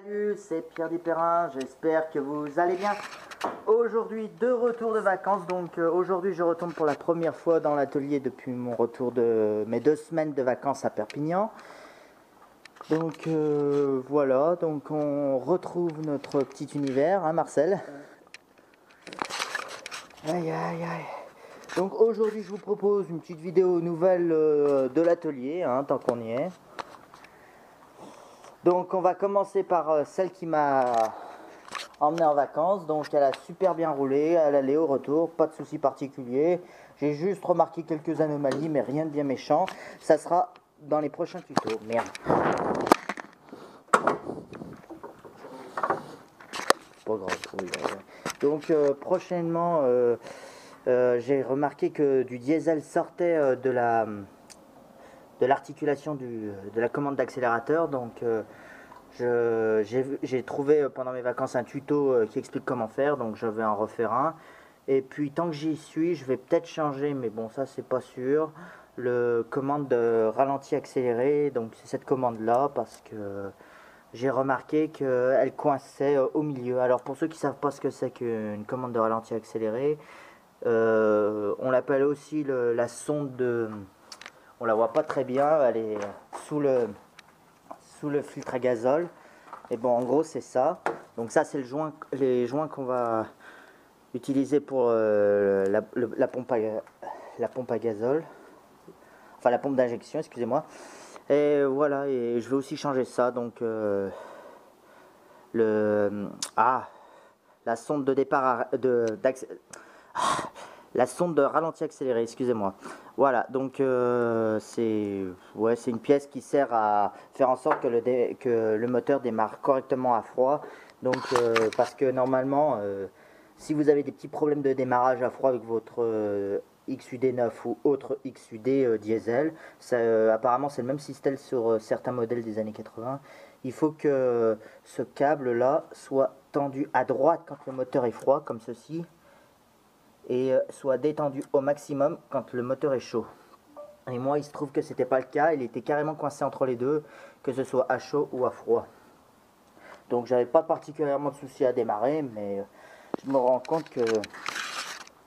Salut, c'est Pierre Dipérin, j'espère que vous allez bien. Aujourd'hui, de retour de vacances, donc aujourd'hui je retourne pour la première fois dans l'atelier depuis mon retour de mes 2 semaines de vacances à Perpignan. Donc voilà, donc on retrouve notre petit univers, hein Marcel? Aïe aïe aïe. Donc aujourd'hui je vous propose une petite vidéo nouvelle de l'atelier, hein, tant qu'on y est. Donc on va commencer par celle qui m'a emmené en vacances. Donc elle a super bien roulé, à l'aller au retour, pas de soucis particuliers. J'ai juste remarqué quelques anomalies mais rien de bien méchant. Ça sera dans les prochains tutos. Merde. Pas grave. Oui, donc prochainement j'ai remarqué que du diesel sortait de l'articulation de la commande d'accélérateur. Donc j'ai trouvé pendant mes vacances un tuto qui explique comment faire, donc je vais en refaire un. Et puis tant que j'y suis, je vais peut-être changer, mais bon ça c'est pas sûr, le commande de ralenti accéléré. Donc c'est cette commande là parce que j'ai remarqué qu'elle coinçait au milieu. Alors pour ceux qui savent pas ce que c'est qu'une commande de ralenti accéléré, on l'appelle aussi la sonde de... On la voit pas très bien, elle est sous le filtre à gazole. Et bon, en gros, c'est ça. Donc ça, c'est les joints qu'on va utiliser pour la pompe à gazole. Enfin, la pompe d'injection, excusez-moi. Et voilà, et je vais aussi changer ça. Donc, la sonde de départ, la sonde de ralenti accéléré, excusez-moi. Voilà, donc c'est une pièce qui sert à faire en sorte que le moteur démarre correctement à froid. Donc parce que normalement, si vous avez des petits problèmes de démarrage à froid avec votre XUD 9 ou autre XUD diesel, apparemment c'est le même système sur certains modèles des années 80. Il faut que ce câble là soit tendu à droite quand le moteur est froid, comme ceci, et soit détendu au maximum quand le moteur est chaud. Et moi, il se trouve que c'était pas le cas, il était carrément coincé entre les deux, que ce soit à chaud ou à froid. Donc j'avais pas particulièrement de soucis à démarrer, mais je me rends compte que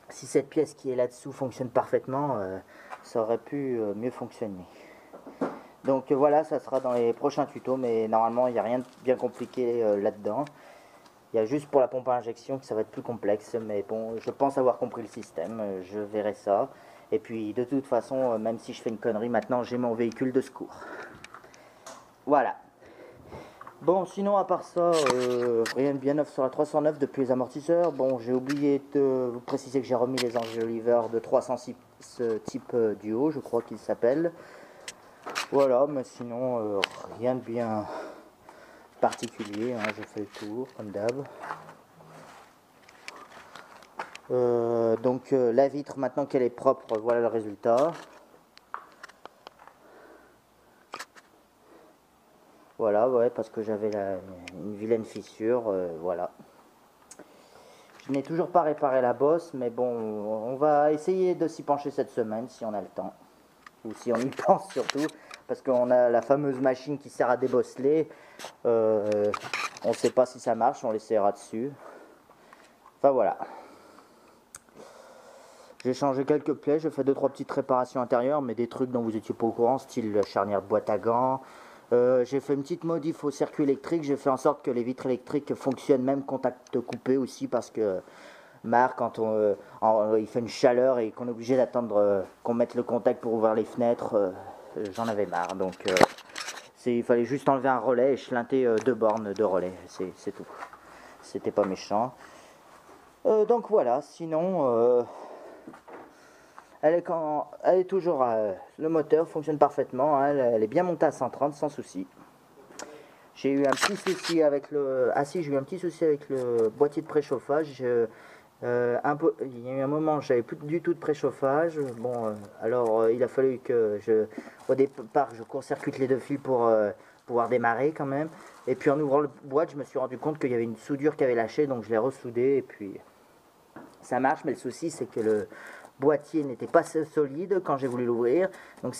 si cette pièce qui est là-dessous fonctionne parfaitement, ça aurait pu mieux fonctionner. Donc voilà, ça sera dans les prochains tutos, mais normalement il n'y a rien de bien compliqué là-dedans. Il y a juste pour la pompe à injection que ça va être plus complexe, mais bon, je pense avoir compris le système, je verrai ça. Et puis de toute façon, même si je fais une connerie, maintenant j'ai mon véhicule de secours. Voilà. Bon, sinon à part ça, rien de bien neuf sur la 309 depuis les amortisseurs. Bon, j'ai oublié de vous préciser que j'ai remis les enjoliveurs de 306 type duo, je crois qu'il s'appelle. Voilà, mais sinon, rien de bien particulier, hein, je fais le tour comme d'hab. Donc la vitre, maintenant qu'elle est propre, voilà le résultat. Voilà, ouais, parce que j'avais une vilaine fissure, voilà. Je n'ai toujours pas réparé la bosse, mais bon, on va essayer de s'y pencher cette semaine si on a le temps. Ou si on y pense surtout, parce qu'on a la fameuse machine qui sert à débosseler. On ne sait pas si ça marche, on l'essaiera dessus. Enfin voilà. J'ai changé quelques plaies, j'ai fait 2-3 petites réparations intérieures, mais des trucs dont vous n'étiez pas au courant, style la charnière de boîte à gants. J'ai fait une petite modif au circuit électrique, j'ai fait en sorte que les vitres électriques fonctionnent même contact coupé aussi, parce que Marc, quand il fait une chaleur et qu'on est obligé d'attendre qu'on mette le contact pour ouvrir les fenêtres, j'en avais marre. Donc il fallait juste enlever un relais et chlinter 2 bornes de relais, c'est tout. C'était pas méchant. Donc voilà, sinon... Elle est toujours... le moteur fonctionne parfaitement, hein, elle est bien montée à 130 sans souci. J'ai eu un petit souci avec le... Ah si, j'ai eu un petit souci avec le boîtier de préchauffage. Il y a eu un moment, j'avais plus du tout de préchauffage. Bon, alors il a fallu que au départ, je court-circuite les 2 fils pour pouvoir démarrer quand même. Et puis en ouvrant le boîte, je me suis rendu compte qu'il y avait une soudure qui avait lâché, donc je l'ai ressoudé et puis ça marche. Mais le souci, c'est que boîtier n'était pas solide quand j'ai voulu l'ouvrir. Donc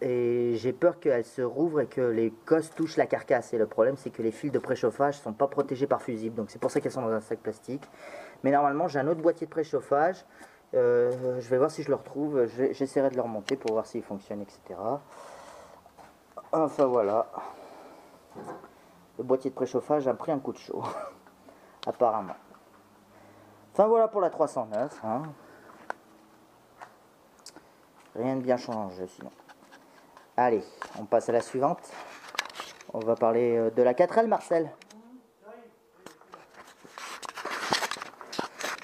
et j'ai peur qu'elle se rouvre et que les cosses touchent la carcasse. Et le problème, c'est que les fils de préchauffage sont pas protégés par fusible. Donc c'est pour ça qu'elles sont dans un sac plastique. Mais normalement, j'ai un autre boîtier de préchauffage. Je vais voir si je le retrouve. J'essaierai de le remonter pour voir s'il fonctionne, etc. Enfin voilà. Le boîtier de préchauffage a pris un coup de chaud. Apparemment. Enfin voilà pour la 309. Hein. Rien de bien changé sinon. Allez, on passe à la suivante. On va parler de la 4L, Marcel.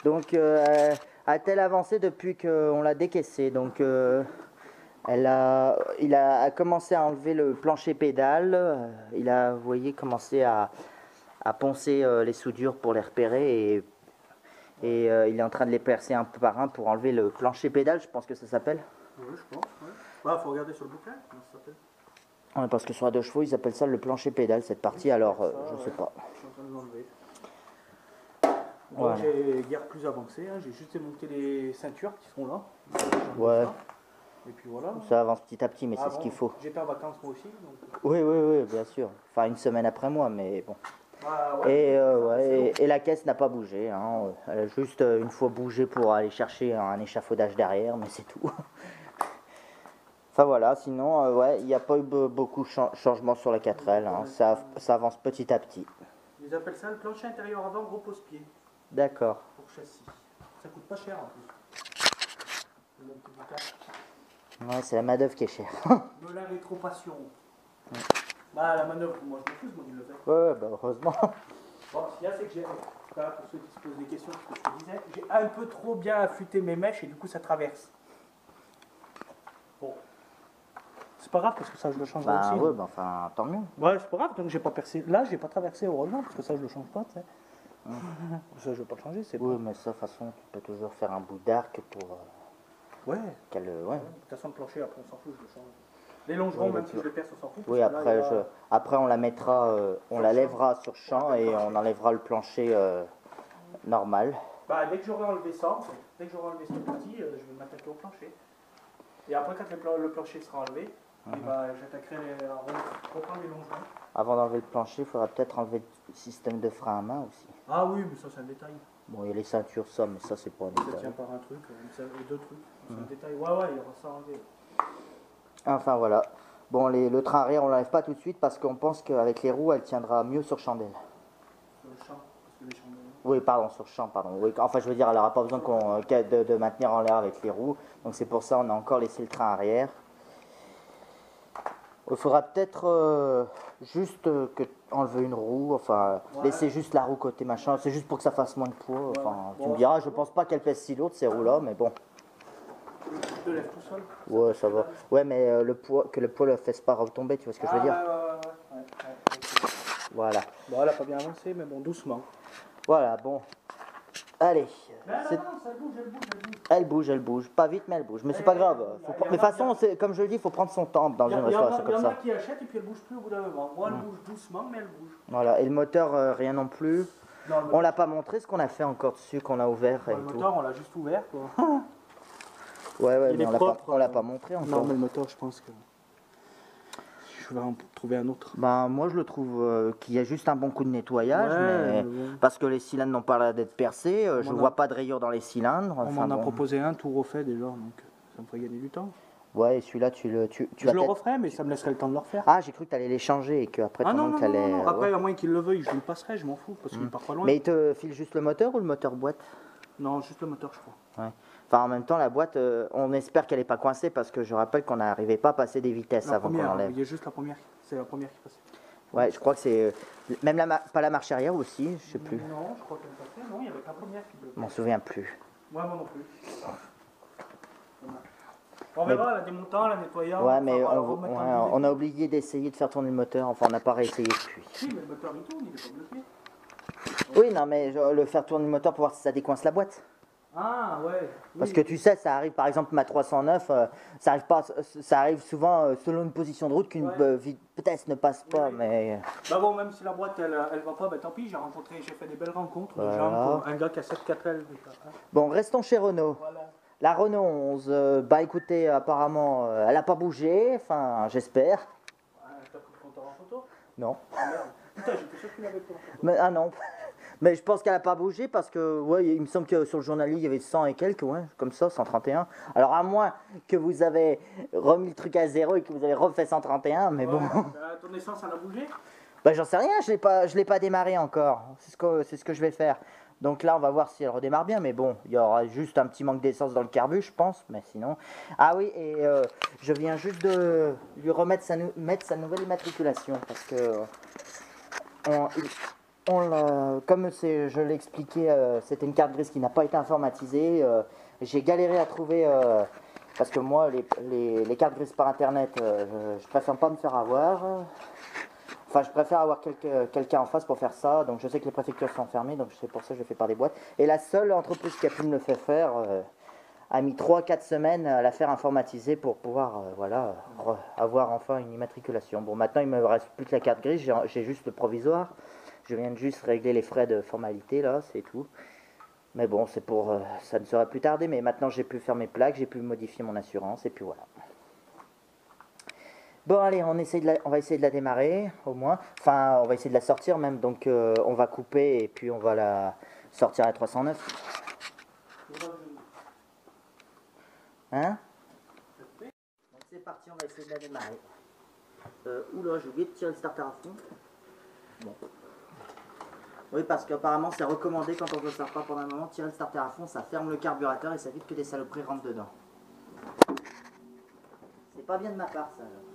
Donc, a-t-elle avancé depuis qu'on l'a décaissée? Donc, il a commencé à enlever le plancher pédale. Il a, vous voyez, commencé à poncer les soudures pour les repérer. Et il est en train de les percer un peu par un pour enlever le plancher pédale, je pense que ça s'appelle. Oui, je pense. Ouais. Bah, faut regarder sur le bouquin, comment ça s'appelle. Ouais, parce que sur la 2 chevaux, ils appellent ça le plancher pédale, cette partie, oui, alors je sais pas. Je suis en train de l'enlever. Donc voilà. j'ai guère plus avancé, hein. J'ai juste démonté les ceintures qui sont là. Ouais. Et puis voilà. Ça avance petit à petit, mais c'est ce qu'il faut. J'étais en vacances moi aussi. Donc... Oui, bien sûr. Enfin, une semaine après moi, mais bon. Ouais, et la caisse n'a pas bougé. Hein. Elle a juste une fois bougé pour aller chercher un échafaudage derrière, mais c'est tout. Enfin voilà, sinon, ouais, il n'y a pas eu beaucoup de changements sur la 4L. Hein. Ça avance petit à petit. Ils appellent ça le plancher intérieur avant repose-pied. D'accord. Pour châssis. Ça coûte pas cher en plus. Ouais, c'est la main-d'œuvre qui est chère. De la rétropassion. Ouais. Bah, la manœuvre, moi je me pousse, moi, il le fait. Ouais, bah heureusement. Bon, ce qu'il y a, c'est que j'ai, pour ceux qui se posent des questions, ce que je te disais, j'ai un peu trop bien affûté mes mèches et du coup ça traverse. Bon. C'est pas grave parce que ça je le changerai aussi. Ouais, bah enfin, tant mieux. Ouais, c'est pas grave, donc j'ai pas percé. Là, j'ai pas traversé heureusement parce que ça je le change pas, tu sais. Ça je veux pas le changer, c'est oui, pas. mais ça, de toute façon, tu peux toujours faire un bout d'arc pour. Ouais. Ouais. De toute façon, le plancher, après on s'en fout, je le change. Les longerons, même si je le perce, on s'en fout. Oui, après on la mettra, on la lèvera sur champ et on enlèvera le plancher normal. Bah, dès que j'aurai enlevé ça, dès que j'aurai enlevé ce petit, je vais m'attaquer au plancher. Et après, quand le plancher sera enlevé, j'attaquerai reprendre les longerons. Avant d'enlever le plancher, il faudra peut-être enlever le système de frein à main aussi. Ah oui, mais ça c'est un détail. Bon, il y a les ceintures, ça, mais ça c'est pas un détail. Ça tient par un truc, deux trucs. C'est un détail. Ouais, il y aura ça enlevé. Enfin voilà. Bon, le train arrière, on l'enlève pas tout de suite parce qu'on pense qu'avec les roues, elle tiendra mieux sur chandelle. Sur le champ, parce que les chandelles. Oui, pardon, sur champ, pardon. Oui, enfin, je veux dire, elle n'aura pas besoin de maintenir en l'air avec les roues. Donc c'est pour ça qu'on a encore laissé le train arrière. Il faudra peut-être juste enlever une roue, enfin laisser juste la roue côté machin. C'est juste pour que ça fasse moins de poids. Enfin, tu me diras, je pense pas qu'elle pèse si lourde ces roues-là, mais bon. Tu te lèves tout seul. Ouais, ça va. Ouais, mais que le poids ne le fasse pas retomber, tu vois ce que je veux dire? Ouais. Voilà. Bon, elle a pas bien avancé, mais bon, doucement. Voilà, bon. Allez. Non, ça bouge, Elle bouge. Pas vite, mais elle bouge. Mais c'est pas grave. Mais de toute façon, comme je le dis, il faut prendre son temps dans une restauration comme ça. Il y en a qui achètent et puis elle bouge plus au bout d'un moment. Moi, elle bouge doucement, mais elle bouge. Voilà. Et le moteur, rien non plus. On l'a pas montré ce qu'on a fait encore dessus, qu'on a ouvert et le tout. moteur, on l'a juste ouvert, quoi. Ouais, mais on l'a pas montré encore. Non, mais le moteur, je pense que je vais en trouver un autre. Ben, moi, je le trouve qu'il y a juste un bon coup de nettoyage, mais bon. parce que les cylindres n'ont pas l'air d'être percés. Je vois pas de rayures dans les cylindres. On m'en a proposé un tout refait déjà, donc ça me ferait gagner du temps. Ouais, et celui-là, tu je le referais, mais ça me laisserait le temps de le refaire. Ah, j'ai cru que tu allais les changer et qu'après ton oncle allait. Non. Après, à moins qu'il le veuille, je lui passerai, je m'en fous, parce qu'il part pas loin. Mais il te file juste le moteur ou le moteur boîte? Non, juste le moteur, je crois. Ouais. Enfin, en même temps, la boîte, on espère qu'elle n'est pas coincée parce que je rappelle qu'on n'arrivait pas à passer des vitesses avant qu'on l'enlève. Il y a juste la première, c'est la première qui passe. Ouais, je crois que c'est. Même pas la marche arrière aussi, je sais plus. Non, je crois qu'elle passait. Non, il y avait la première qui bloquait. Je m'en souviens plus. Ouais, moi non plus. On verra, la démontant, la nettoyant. Ouais, mais on a oublié d'essayer de faire tourner le moteur. Enfin, on n'a pas réessayé depuis. Si, mais le moteur il tourne, il est pas bloqué. Oui, non, mais le faire tourner le moteur pour voir si ça décoince la boîte. Ah, ouais. Parce que tu sais, ça arrive, par exemple, ma 309, ça arrive souvent selon une position de route qu'une vitesse ne passe pas, mais... Bah bon, même si la boîte, elle va pas, bah tant pis, j'ai fait des belles rencontres de gens, un gars qui a 7 4L. Bon, restons chez Renault. Voilà. La Renault 11, bah écoutez, apparemment, elle n'a pas bougé, enfin, j'espère. T'as pris le compteur en photo? Non. Ah merde. Putain, j'étais sûr qu'il avait pris en photo. Mais, ah non. Mais je pense qu'elle n'a pas bougé parce que, ouais, il me semble que sur le journalier, il y avait 100 et quelques, ouais, comme ça, 131. Alors, à moins que vous avez remis le truc à zéro et que vous avez refait 131, mais bon. Ton essence, elle a bougé? Bah, j'en sais rien, je l'ai pas démarré encore. C'est ce que je vais faire. Donc là, on va voir si elle redémarre bien, mais bon, il y aura juste un petit manque d'essence dans le carbu, je pense, mais sinon... Ah oui, et je viens juste de lui remettre mettre sa nouvelle immatriculation, parce que... comme je l'ai expliqué, c'était une carte grise qui n'a pas été informatisée. J'ai galéré à trouver, parce que moi, les cartes grises par internet, je préfère pas me faire avoir. Enfin, je préfère avoir quelqu'un en face pour faire ça. Donc, je sais que les préfectures sont fermées, donc c'est pour ça que je le fais par des boîtes. Et la seule entreprise qui a pu me le faire a mis 3-4 semaines à la faire informatiser pour pouvoir voilà, avoir enfin une immatriculation. Bon, maintenant, il me reste plus que la carte grise, j'ai juste le provisoire. Je viens de juste régler les frais de formalité, là, c'est tout. Mais bon, c'est pour... ça ne sera plus tardé, mais maintenant, j'ai pu faire mes plaques, j'ai pu modifier mon assurance, et puis voilà. Bon, allez, on va essayer de la démarrer, au moins. Enfin, on va essayer de la sortir même, donc on va couper, et puis on va la sortir à 309. Hein? Donc c'est parti, on va essayer de la démarrer. Oula, j'ai oublié de tirer le starter à fond. Bon. Oui, parce qu'apparemment c'est recommandé quand on ne sort pas pendant un moment, tirer le starter à fond, ça ferme le carburateur et ça évite que des saloperies rentrent dedans. C'est pas bien de ma part ça. Alors.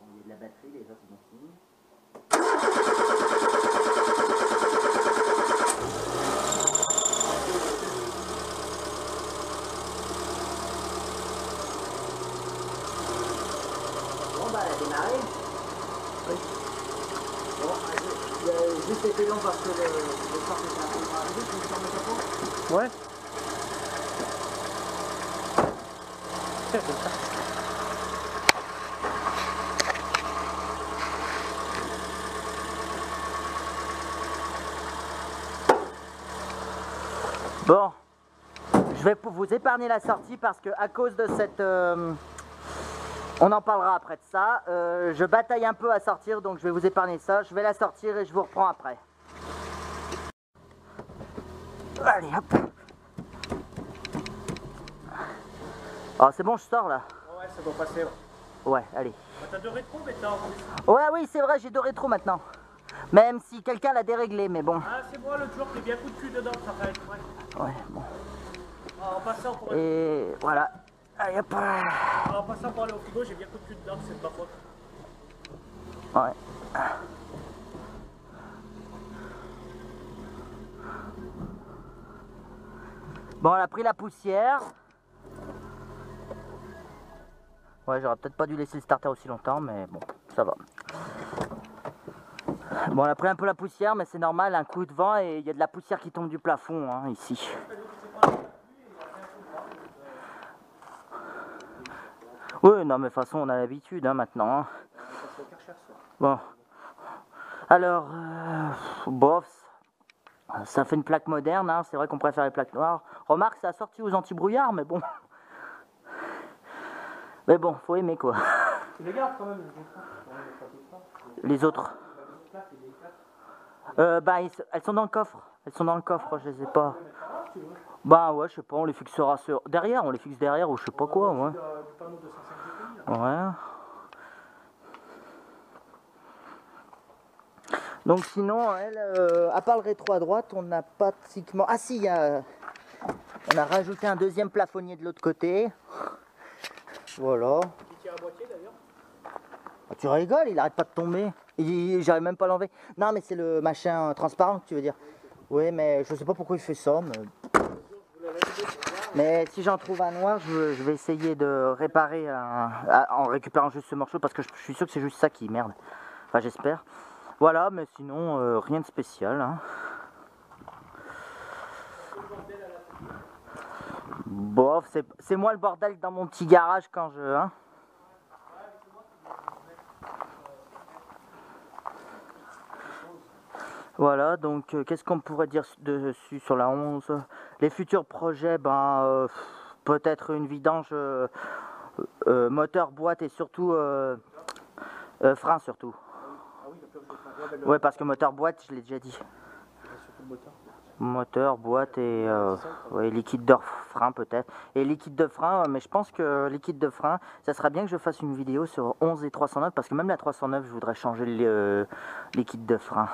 Bon, il y a de la batterie, les autres sont finis. Bon bah elle a démarré. Oui. Bon, j'ai juste été long parce que le sort était un peu arrivé, tu veux fermer le capot? Ouais. Bon, je vais vous épargner la sortie parce que à cause de cette... on en parlera après de ça. Je bataille un peu à sortir, donc je vais vous épargner ça. Je vais la sortir et je vous reprends après. Allez, hop. Oh, c'est bon, je sors là. Ouais, ça doit passer. Ouais, allez. T'as deux rétros, mais t'as... Ouais, oui, c'est vrai, j'ai deux rétros maintenant. Même si quelqu'un l'a déréglé, mais bon. Ah, c'est moi, l'autre jour, t'es bien coup de cul dedans, ça fait être vrai. Ouais, bon. En passant pour... Et voilà. Allez, hop. En passant pour aller au frigo, j'ai bien coup de cul dedans, c'est de ma faute. Ouais. Bon, elle a pris la poussière. Ouais, j'aurais peut-être pas dû laisser le starter aussi longtemps, mais bon, ça va. Bon, elle a pris un peu la poussière, mais c'est normal, un coup de vent et il y a de la poussière qui tombe du plafond, hein, ici. Oui, non, mais de toute façon, on a l'habitude, hein, maintenant. Hein. Bon. Alors, bof, ça fait une plaque moderne, hein. C'est vrai qu'on préfère les plaques noires. Remarque, ça a sorti aux anti-brouillards, mais bon. Mais bon, faut aimer, quoi. Tu les gardes quand même, Les autres. Bah, elles sont dans le coffre. Elles sont dans le coffre, je les ai pas. Bah ouais, je sais pas, on les fixera sur... derrière, on les fixe derrière ou je sais pas quoi, ouais. Ouais. Donc sinon, elle, à part le rétro à droite, on n'a pas pratiquement... Ah si, on a rajouté un deuxième plafonnier de l'autre côté. Voilà. Il tient à moitié d'ailleurs. Ah, tu rigoles, il arrête pas de tomber. J'arrive même pas à l'enlever. Non, mais c'est le machin transparent que tu veux dire. Oui, mais je sais pas pourquoi il fait ça. Mais si j'en trouve un noir, je vais essayer de réparer en récupérant juste ce morceau parce que je suis sûr que c'est juste ça qui merde. Enfin, j'espère. Voilà, mais sinon, rien de spécial. Hein. Bof, c'est moi le bordel dans mon petit garage quand je... Hein. Voilà, donc qu'est-ce qu'on pourrait dire dessus sur la 11? Les futurs projets, peut-être une vidange moteur, boîte et surtout frein surtout. Ah oui, la purge de frein. Ouais, Ouais, parce que moteur, boîte, je l'ai déjà dit. surtout le moteur. Moteur, boîte et C'est ça, quoi. ouais, liquide de frein peut-être. Et liquide de frein, mais je pense que liquide de frein, ça serait bien que je fasse une vidéo sur 11 et 309 parce que même la 309, je voudrais changer le liquide de frein.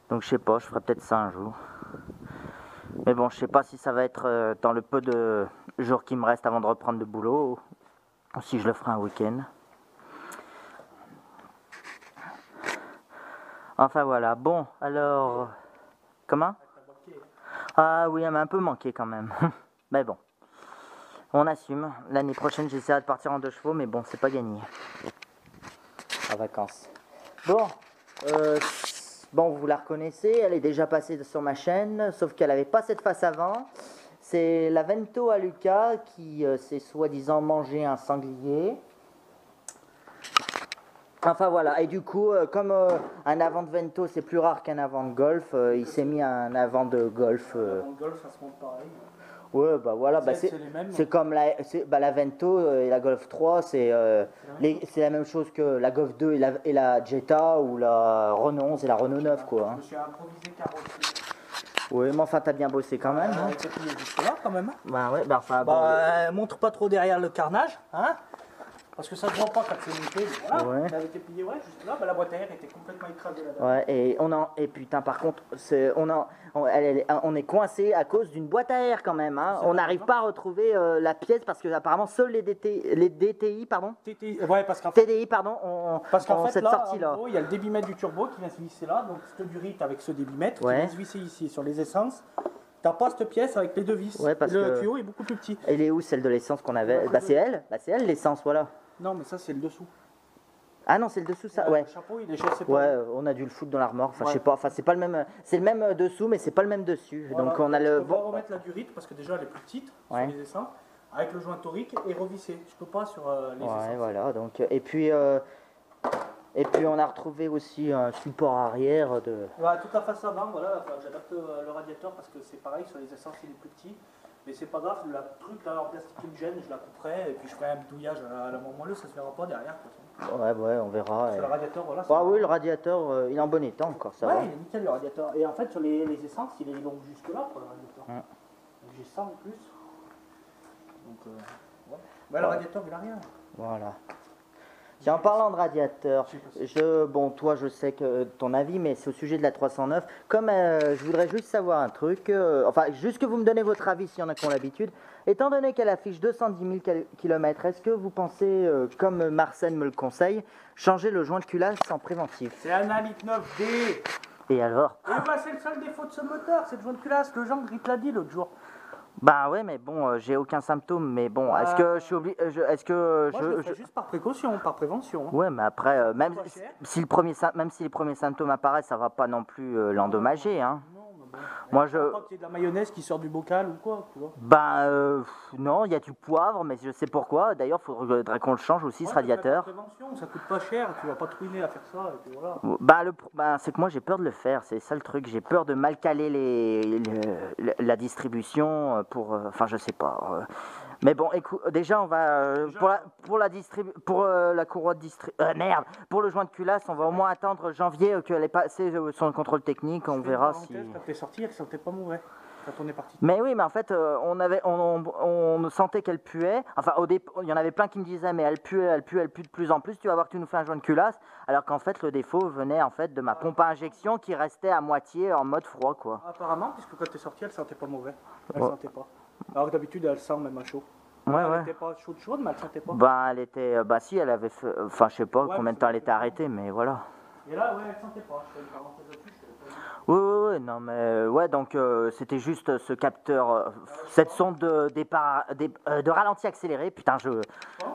Donc je sais pas, je ferai peut-être ça un jour. Mais bon, je sais pas si ça va être dans le peu de jours qui me restent avant de reprendre le boulot ou si je le ferai un week-end. Enfin voilà, bon, alors... Comment? Ah oui, elle m'a un peu manqué quand même. Mais bon, on assume. L'année prochaine, j'essaierai de partir en 2 chevaux, mais bon, c'est pas gagné. En vacances. Bon, bon, vous la reconnaissez, elle est déjà passée sur ma chaîne, sauf qu'elle n'avait pas cette face avant. C'est la Vento à Lucas qui s'est soi-disant mangé un sanglier. Enfin voilà, et du coup, comme un avant de Vento c'est plus rare qu'un avant de Golf, il s'est mis un avant de Golf. Avant le Golf, ça se monte pareil. Ouais, bah voilà, C'est les mêmes. c'est comme la Vento et la Golf 3, c'est la même chose que la Golf 2 et la Jetta ou la Renault 11 et la Renault 9 quoi. Je Hein. me suis improvisé carrosserie. Oui, mais enfin t'as bien bossé quand même. Hein. C'est plié jusque là quand même. Bah ouais, bah enfin bon. Montre pas trop derrière le carnage, hein. Parce que ça se voit pas quand c'est monté. Voilà, Ouais. il avait été plié, ouais, juste là, la boîte à air était complètement écrasée là-dedans. Ouais, et putain par contre, on est coincé à cause d'une boîte à air quand même. Hein. On n'arrive pas à retrouver la pièce parce que apparemment seuls les DTI, pardon. Ouais, parce qu'en fait, TDI, pardon, ont cette là, sortie-là. en gros, il y a le débitmètre du turbo qui vient se visser là, donc ce du rythme avec ce débitmètre Ouais. qui vient se visser ici sur les essences. T'as pas cette pièce avec les deux vis. Ouais, parce le que- tuyau est beaucoup plus petit. Elle est où celle de l'essence qu'on avait? Bah c'est elle l'essence, voilà. Non, mais ça c'est le dessous. Ah non, c'est le dessous ça, ouais. Le chapeau, il est chez ses Ouais, on a dû le foutre dans l'armoire, enfin je sais Ouais. pas, enfin c'est pas le même, c'est le même dessous mais c'est pas le même dessus. Voilà, Donc on a le... Je peux pas remettre la durite parce que déjà elle est plus petite Ouais. sur les essences, avec le joint torique et revisser. Je peux pas sur les Ouais, essences. voilà, donc et puis on a retrouvé aussi un support arrière de... Ouais, toute la face avant, voilà, enfin, j'adapte le radiateur parce que c'est pareil, sur les essences il est plus petit. Mais c'est pas grave, le truc là en plastique qui me gêne, je la couperai et puis je ferai un bidouillage à la moelle, ça se verra pas derrière. De toute façon. Ouais, on verra. Sur le radiateur, voilà. Ah oui, le radiateur, il est en bon état encore, ça ouais, va. il est nickel le radiateur. Et en fait, sur les essences, il est long jusque là, quoi, le radiateur. Ouais. Donc j'ai 100 en plus. Donc, ouais. Bah, le radiateur, il a rien. Voilà. Tiens, en parlant de radiateur, bon, toi, je sais que ton avis, mais c'est au sujet de la 309. Comme je voudrais juste savoir un truc, enfin, juste que vous me donnez votre avis s'il y en a qui ont l'habitude. Étant donné qu'elle affiche 210 000 km, est-ce que vous pensez, comme Marcel me le conseille, changer le joint de culasse en préventif? C'est un 1,9D. Et alors? Et bah, c'est le seul défaut de ce moteur, c'est le joint de culasse. Le gendre, il te l'a dit l'autre jour. Bah ouais, mais bon, j'ai aucun symptôme, mais bon, est-ce que je suis obligé, est-ce que Moi, je le fais juste par précaution, par prévention. Hein. Ouais, mais après, même Pas cher. si les premiers symptômes apparaissent, ça va pas non plus l'endommager, hein. Non, mais bon. Moi, Faut pas qu'il y ait de la mayonnaise qui sort du bocal ou quoi, tu vois. Non, il y a du poivre, mais je sais pourquoi. D'ailleurs, il faudrait qu'on le change aussi, ce Ouais, radiateur. par prévention, ça coûte pas cher, tu vas pas te ruiner à faire ça, et puis voilà. C'est que moi, j'ai peur de le faire, c'est ça le truc. J'ai peur de mal caler la distribution enfin, je sais pas. Mais bon, écoute, déjà, on va pour la courroie de pour le joint de culasse, on va au moins attendre janvier qu'elle ait passé son contrôle technique, on verra si. Quand t'es sorti, elle sentait pas mauvais quand on est parti. Mais oui, mais en fait, on sentait qu'elle puait. Enfin, il y en avait plein qui me disaient, mais elle pue de plus en plus. Tu vas voir que tu nous fais un joint de culasse. Alors qu'en fait, le défaut venait en fait de ma pompe à injection qui restait à moitié en mode froid, quoi. Apparemment, puisque quand t'es sorti, elle sentait pas mauvais. Elle Ouais. sentait pas. Alors que d'habitude, elle sent même à chaud. Ouais, Elle ouais. était pas chaude, mais elle sentait pas. Bah, elle était. Si, elle avait fait. Enfin, je sais pas Ouais, combien de temps elle était arrêtée, mais voilà. Et là, ouais, elle sentait pas. Je fais une parenthèse là-dessus, je te l'ai pas dit. Oui, non, mais ouais, donc c'était juste ce capteur, cette sonde de départ, de ralenti accéléré. Putain, Je pense,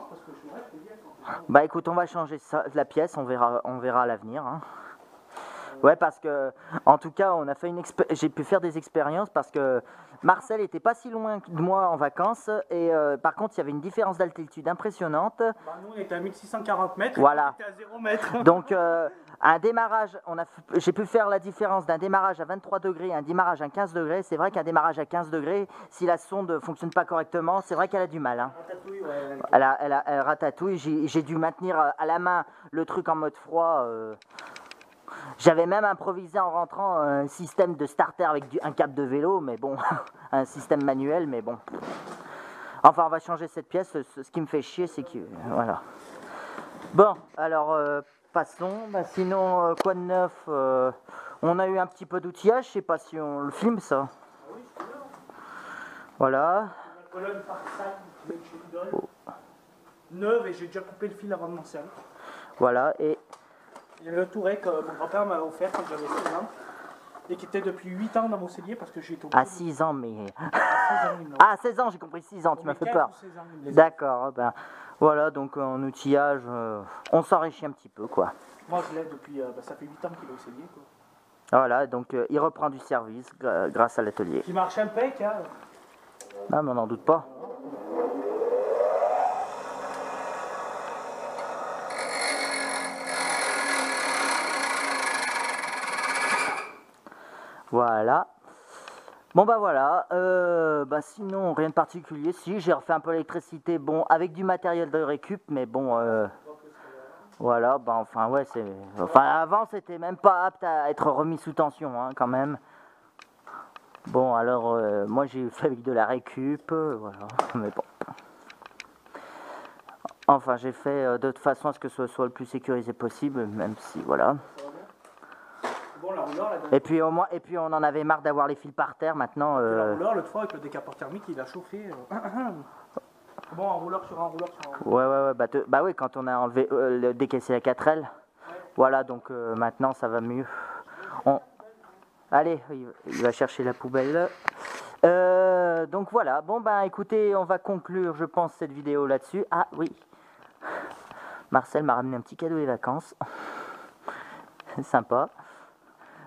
parce que je te dis, elle sentait pas. Bah écoute, on va changer la pièce, on verra à l'avenir. Hein. Ouais, parce que en tout cas, j'ai pu faire des expériences parce que Marcel était pas si loin de moi en vacances et par contre il y avait une différence d'altitude impressionnante. Bah, nous on était à 1640 mètres voilà. et on était à 0 mètre. Donc un démarrage, j'ai pu faire la différence d'un démarrage à 23 degrés et un démarrage à 15 degrés. C'est vrai qu'un démarrage à 15 degrés, si la sonde ne fonctionne pas correctement, c'est vrai qu'elle a du mal. Hein. Ratatouille, ouais, elle ratatouille. J'ai dû maintenir à la main le truc en mode froid. J'avais même improvisé en rentrant un système de starter avec un câble de vélo, mais bon, un système manuel, mais bon. Enfin, on va changer cette pièce. Ce qui me fait chier, c'est que... Voilà. Bon, alors, passons. Bah, sinon, quoi de neuf on a eu un petit peu d'outillage, je sais pas si on le filme, ça. Ah oui, c'est bien. Voilà. La colonne par sac qui met chez Lidl. Neuve, et j'ai déjà coupé le fil avant de m'en servir. Voilà, et... Il y a le touret que mon grand-père m'avait offert quand j'avais 16 ans. Et qui était depuis 8 ans dans mon cellier parce que j'ai été au bout. À 6 ans, mais... À 16 ans, Ah, 16 ans, j'ai compris 6 ans, tu m'as fait peur. D'accord, ben voilà, donc en outillage, on s'enrichit un petit peu, quoi. Moi, je l'ai depuis, ça fait 8 ans qu'il est au cellier, quoi. Voilà, donc il reprend du service grâce à l'atelier. Qui marche impec, hein. Non, mais on n'en doute pas. Voilà. Bon bah voilà, bah sinon rien de particulier. Si j'ai refait un peu l'électricité, bon avec du matériel de récup, mais bon voilà, bah enfin ouais c'est. Enfin avant c'était même pas apte à être remis sous tension hein, quand même. Bon alors moi j'ai fait avec de la récup, voilà, mais bon. Enfin j'ai fait de toute façon à ce que ce soit le plus sécurisé possible, même si voilà. Bon, la rouleur, et puis on en avait marre d'avoir les fils par terre maintenant. La rouleur, l'autre fois avec le décapeur thermique, il a chauffé. Bon, un rouleur sur un rouleur sur un rouleur. Ouais, bah oui, quand on a enlevé décaissé la 4L. Ouais. Voilà, donc maintenant ça va mieux. Allez, il va chercher la poubelle. Donc voilà, bon ben écoutez, on va conclure, je pense, cette vidéo là-dessus. Ah oui, Marcel m'a ramené un petit cadeau des vacances. Sympa.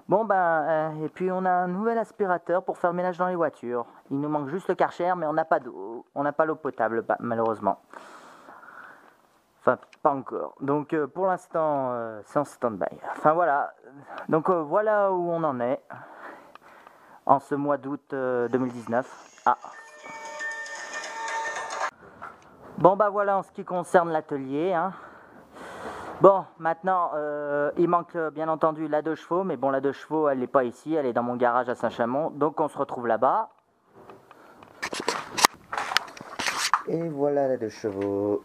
Bon ben, et puis on a un nouvel aspirateur pour faire le ménage dans les voitures. Il nous manque juste le Karcher, mais on n'a pas d'eau. On n'a pas l'eau potable, malheureusement. Enfin, pas encore. Donc pour l'instant, c'est en stand-by. Enfin voilà. Donc voilà où on en est. En ce mois d'août 2019. Ah. Bon bah voilà en ce qui concerne l'atelier, hein. Bon, maintenant, il manque bien entendu la 2 chevaux, mais bon, la 2 chevaux, elle n'est pas ici, elle est dans mon garage à Saint-Chamond, donc on se retrouve là-bas. Et voilà la 2 chevaux.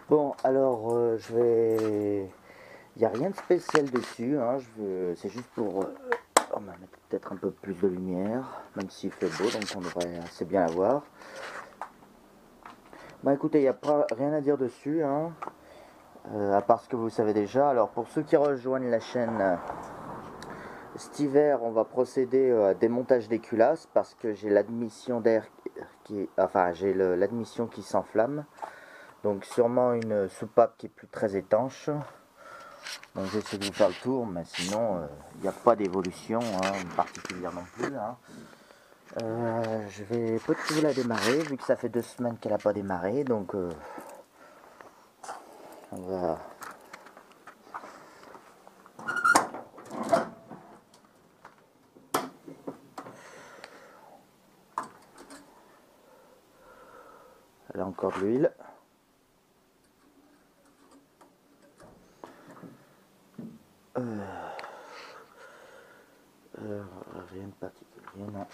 Bon, alors, je vais... Il n'y a rien de spécial dessus, hein. C'est juste pour... on va mettre peut-être un peu plus de lumière, même s'il fait beau, donc on devrait assez bien la voir. Bah écoutez, il n'y a pas rien à dire dessus, hein, à part ce que vous savez déjà. Alors pour ceux qui rejoignent la chaîne, cet hiver on va procéder à démontage des culasses parce que j'ai l'admission d'air qui... Enfin j'ai l'admission qui s'enflamme. Donc sûrement une soupape qui est plus très étanche. Donc j'essaie de vous faire le tour, mais sinon il n'y a pas d'évolution particulière non plus. Hein. Je vais peut-être vous la démarrer vu que ça fait 2 semaines qu'elle n'a pas démarré, donc on va... Elle a encore de l'huile. Rien de particulier, non.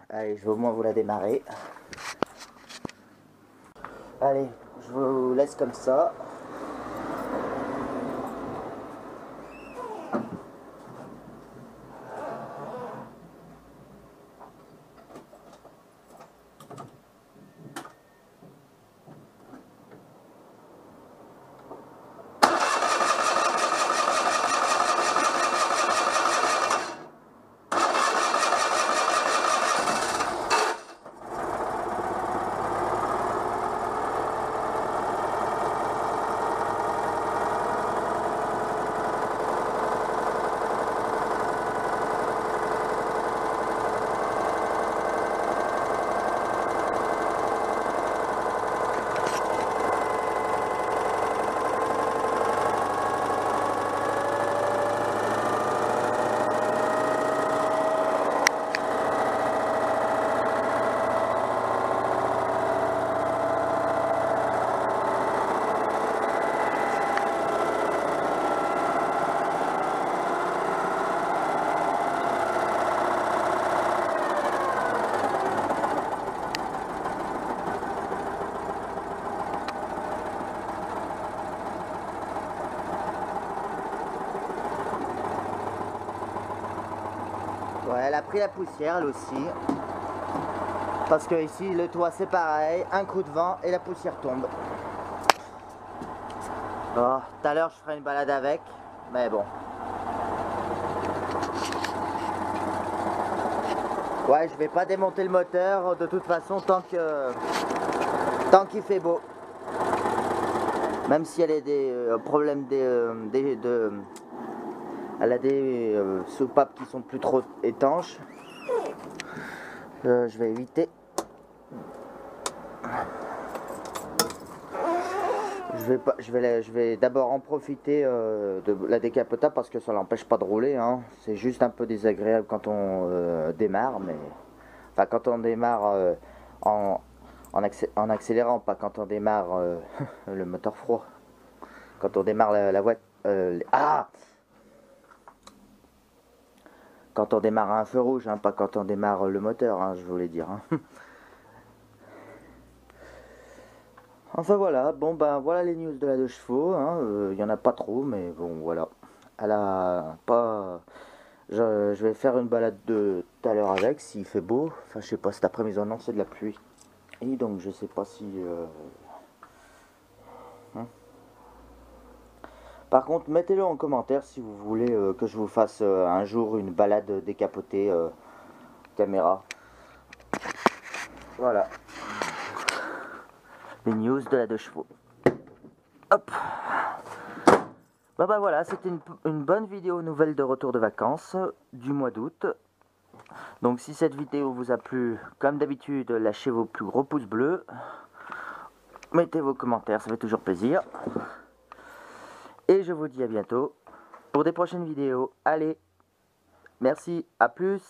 Allez, je vais au moins vous la démarrer. Allez, je vous laisse comme ça. Ouais, elle a pris la poussière elle aussi. Parce que ici le toit c'est pareil, un coup de vent et la poussière tombe. Bon, tout à l'heure je ferai une balade avec, mais bon. Ouais, je vais pas démonter le moteur de toute façon tant qu'il fait beau. Même si elle a des problèmes elle a des soupapes qui sont plus trop étanches. Je vais éviter. Je vais d'abord en profiter de la décapotable parce que ça l'empêche pas de rouler. Hein. C'est juste un peu désagréable quand on démarre, mais enfin quand on démarre en accélérant, pas quand on démarre le moteur froid. Quand on démarre la voiture. Quand on démarre à un feu rouge, hein, pas quand on démarre le moteur, hein, je voulais dire. Hein. Enfin voilà, bon ben voilà les news de la 2 chevaux, il y en a pas trop, mais bon voilà. Elle a pas... Je vais faire une balade de tout à l'heure avec, s'il fait beau. Enfin je sais pas, cet après-midi non c'est de la pluie. Et donc je sais pas si... Par contre, mettez-le en commentaire si vous voulez que je vous fasse un jour une balade décapotée caméra. Voilà. Les news de la 2 chevaux. Hop. Bah voilà, c'était une bonne vidéo nouvelle de retour de vacances du mois d'août. Donc si cette vidéo vous a plu, comme d'habitude, lâchez vos plus gros pouces bleus. Mettez vos commentaires, ça fait toujours plaisir. Et je vous dis à bientôt pour des prochaines vidéos. Allez, merci, à plus.